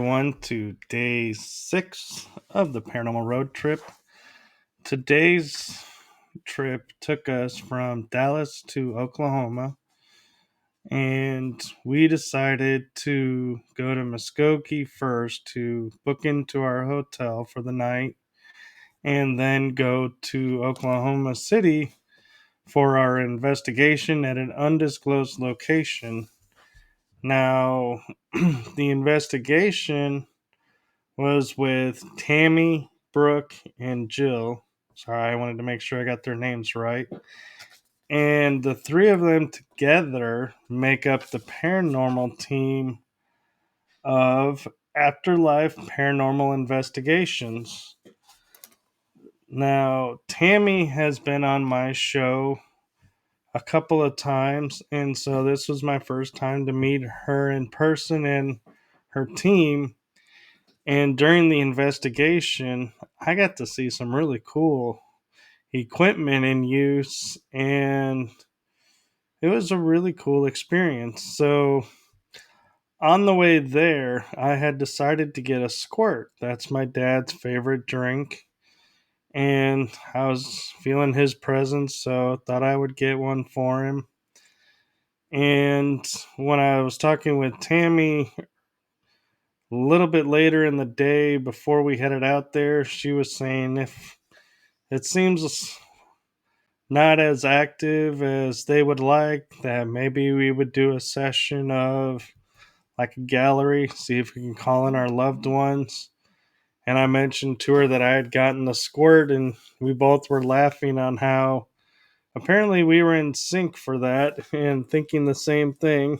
everyone, to day 6 of the Paranormal Road Trip. Today's trip took us from Dallas to Oklahoma, and we decided to go to Muskogee first to book into our hotel for the night, and then go to Oklahoma City for our investigation at an undisclosed location. Now, the investigation was with Tammy, Brooke, and Jill. Sorry, I wanted to make sure I got their names right. And the three of them together make up the paranormal team of Afterlife Paranormal Investigations. Now, Tammy has been on my show a couple of times, and so this was my first time to meet her in person and her team. And during the investigation, I got to see some really cool equipment in use, and it was a really cool experience. So, on the way there, I had decided to get a squirt. That's my dad's favorite drink. And I was feeling his presence, so thought I would get one for him. And when I was talking with Tammy a little bit later in the day before we headed out there, she was saying if it seems not as active as they would like, that maybe we would do a session of like a gallery, see if we can call in our loved ones. And I mentioned to her that I had gotten the squirt, and we both were laughing on how apparently we were in sync for that and thinking the same thing.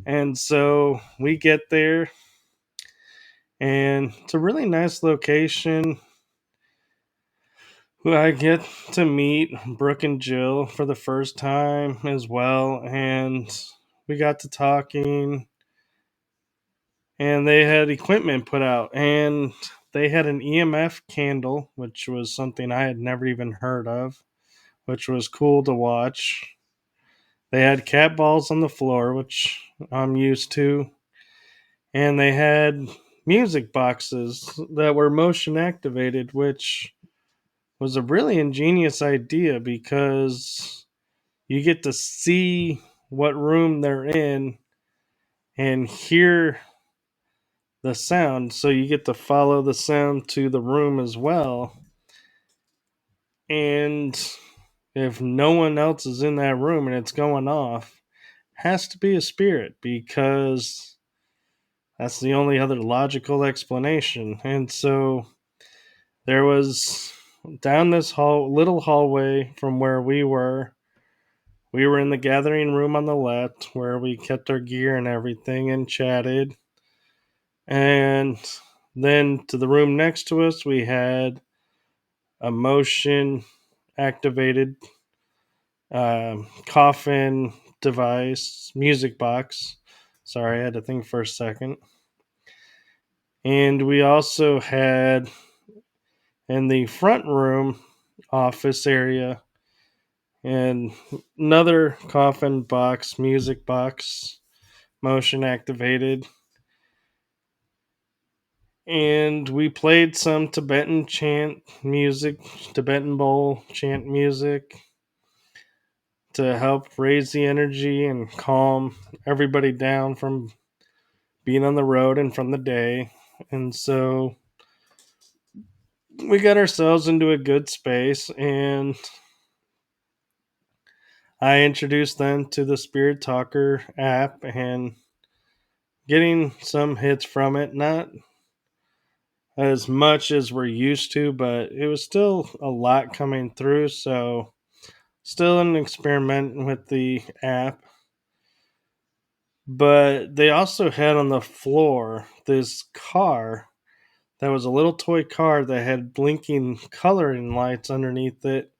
And so we get there, and it's a really nice location. I get to meet Brooke and Jill for the first time as well, and we got to talking, and they had equipment put out, and they had an EMF candle, which was something I had never even heard of, which was cool to watch. They had cat balls on the floor, which I'm used to, and they had music boxes that were motion activated, which was a really ingenious idea because you get to see what room they're in and hear the sound. So you get to follow the sound to the room as well. And if no one else is in that room and it's going off, has to be a spirit because that's the only other logical explanation. And so there was down this little hallway from where we were. We were in the gathering room on the left where we kept our gear and everything and chatted. And then to the room next to us, we had a motion activated coffin device, music box. Sorry, I had to think for a second. And we also had in the front room office area and another coffin box, music box, motion activated. And we played some Tibetan chant music, Tibetan bowl chant music to help raise the energy and calm everybody down from being on the road and from the day. And so we got ourselves into a good space, and I introduced them to the Spirit Talker app and getting some hits from it. Not as much as we're used to, but it was still a lot coming through. So, still an experiment with the app. But they also had on the floor this car that was a little toy car that had blinking coloring lights underneath it.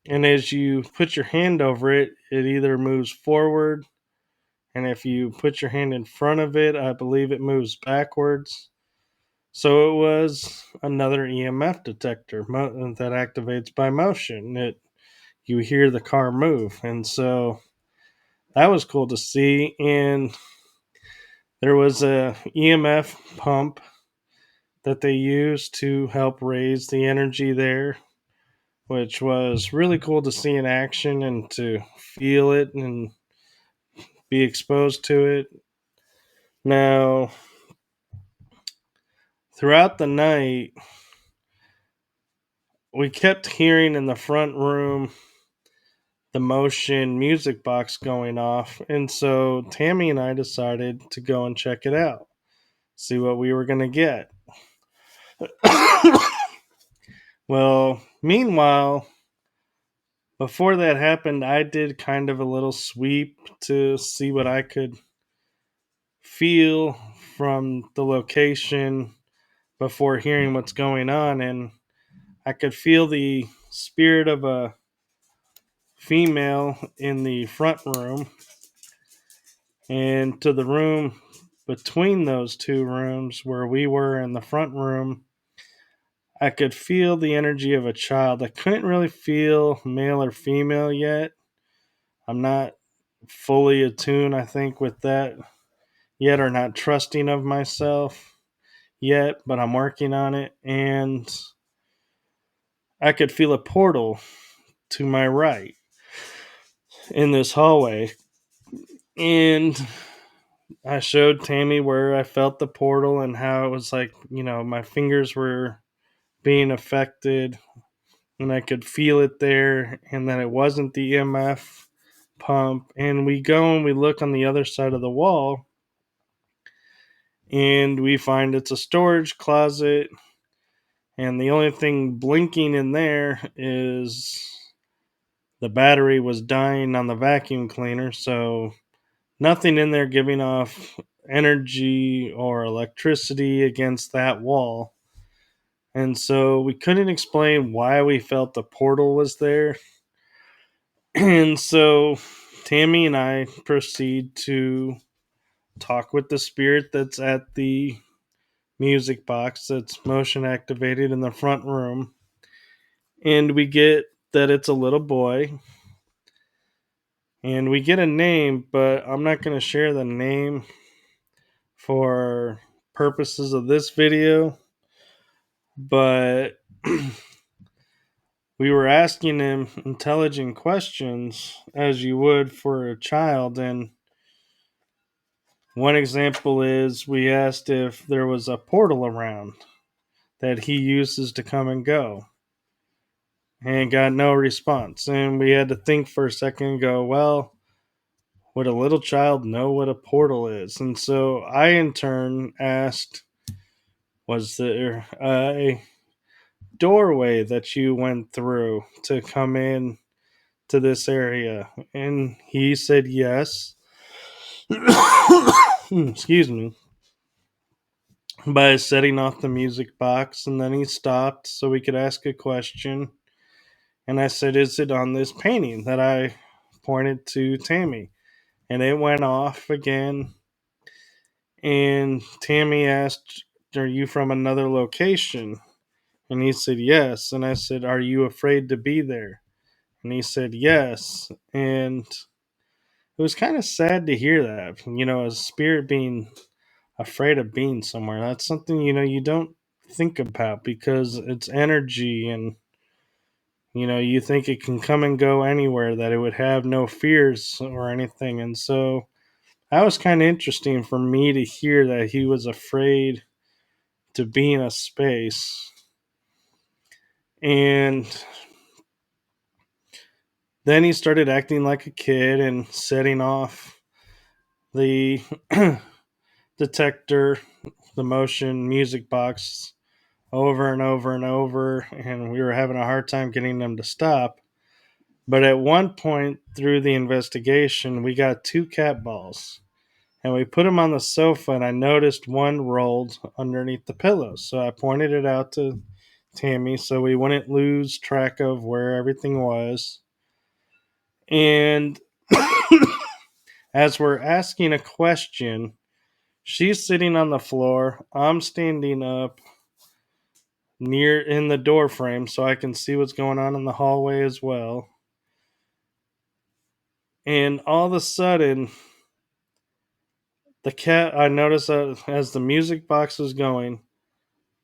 And as you put your hand over it, it either moves forward, and if you put your hand in front of it, I believe it moves backwards. So it was another EMF detector that activates by motion. You hear the car move, and so that was cool to see. And There was a EMF pump that they used to help raise the energy there, which was really cool to see in action and to feel it and be exposed to it. Now, throughout the night, we kept hearing in the front room the motion music box going off, and so Tammy and I decided to go and check it out, see what we were going to get. Well, meanwhile, before that happened, I did kind of a little sweep to see what I could feel from the location before hearing what's going on, and I could feel the spirit of a female in the front room, and to the room between those two rooms where we were in the front room, I could feel the energy of a child. I couldn't really feel male or female yet. I'm not fully attuned, I think, with that yet, or not trusting of myself yet, but I'm working on it. And I could feel a portal to my right in this hallway. And I showed Tammy where I felt the portal and how it was like, my fingers were being affected and I could feel it there, and that it wasn't the EMF pump. And we go and we look on the other side of the wall and we find it's a storage closet, and the only thing blinking in there is the battery was dying on the vacuum cleaner, so nothing in there giving off energy or electricity against that wall. And so we couldn't explain why we felt the portal was there. And so Tammy and I proceed to talk with the spirit that's at the music box that's motion activated in the front room. And we get that it's a little boy. And we get a name, but I'm not going to share the name for purposes of this video. But we were asking him intelligent questions as you would for a child. And one example is we asked if there was a portal around that he uses to come and go, and got no response. And we had to think for a second and go, well, would a little child know what a portal is? And so I, in turn, asked, was there a doorway that you went through to come in to this area? And he said yes. Excuse me. By setting off the music box, and then he stopped so we could ask a question. And I said, is it on this painting that I pointed to Tammy? And it went off again. And Tammy asked, are you from another location? And he said, yes. And I said, are you afraid to be there? And he said, yes. And it was kind of sad to hear that, a spirit being afraid of being somewhere. That's something, you don't think about because it's energy, and you think it can come and go anywhere, that it would have no fears or anything. And so that was kind of interesting for me to hear that he was afraid to be in a space. And then he started acting like a kid and setting off the detector, the motion music box, over and over and over. And we were having a hard time getting them to stop. But at one point through the investigation, we got 2 cat balls. And we put them on the sofa, and I noticed one rolled underneath the pillows. So I pointed it out to Tammy so we wouldn't lose track of where everything was. And as we're asking a question, she's sitting on the floor. I'm standing up near in the door frame so I can see what's going on in the hallway as well. And all of a sudden, The cat, I noticed that as the music box was going,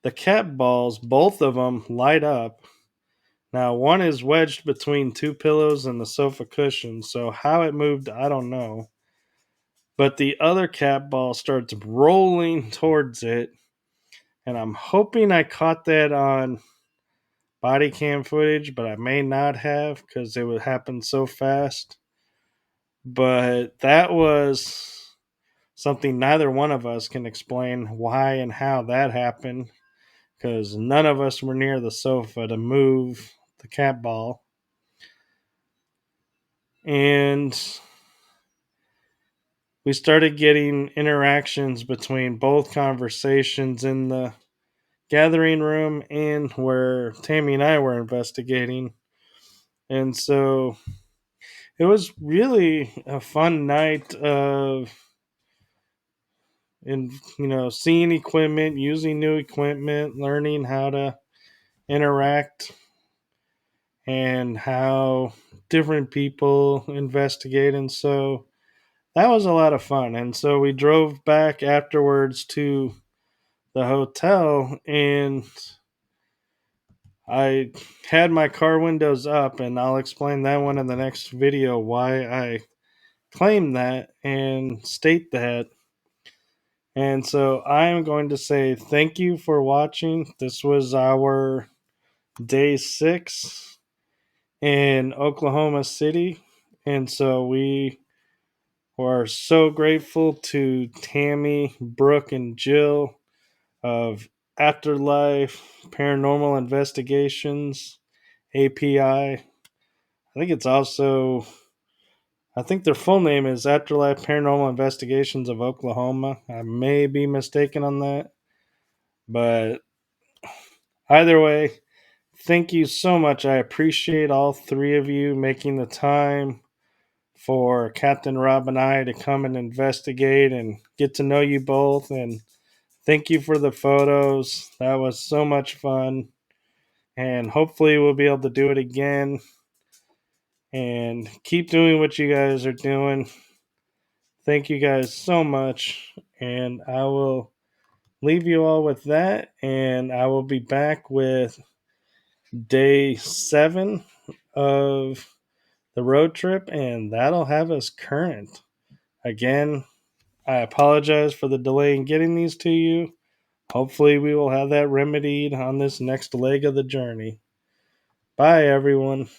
the cat balls, both of them, light up. Now, one is wedged between two pillows and the sofa cushion, so how it moved, I don't know. But the other cat ball starts rolling towards it, and I'm hoping I caught that on body cam footage, but I may not have because it would happen so fast. But that was something neither one of us can explain why and how that happened because none of us were near the sofa to move the cat ball. And we started getting interactions between both conversations in the gathering room and where Tammy and I were investigating. And so it was really a fun night of seeing equipment, using new equipment, learning how to interact and how different people investigate. And so that was a lot of fun. And so we drove back afterwards to the hotel, and I had my car windows up, and I'll explain that one in the next video why I claim that and state that. And so I'm going to say thank you for watching. This was our day 6 in Oklahoma City. And so we are so grateful to Tammy, Brooke, and Jill of Afterlife Paranormal Investigations API. I think their full name is Afterlife Paranormal Investigations of Oklahoma. I may be mistaken on that. But either way, thank you so much. I appreciate all 3 of you making the time for Captain Rob and I to come and investigate and get to know you both. And thank you for the photos. That was so much fun. And hopefully we'll be able to do it again. And keep doing what you guys are doing. Thank you guys so much. And I will leave you all with that. And I will be back with day 7 of the road trip. And that'll have us current. Again, I apologize for the delay in getting these to you. Hopefully, we will have that remedied on this next leg of the journey. Bye, everyone.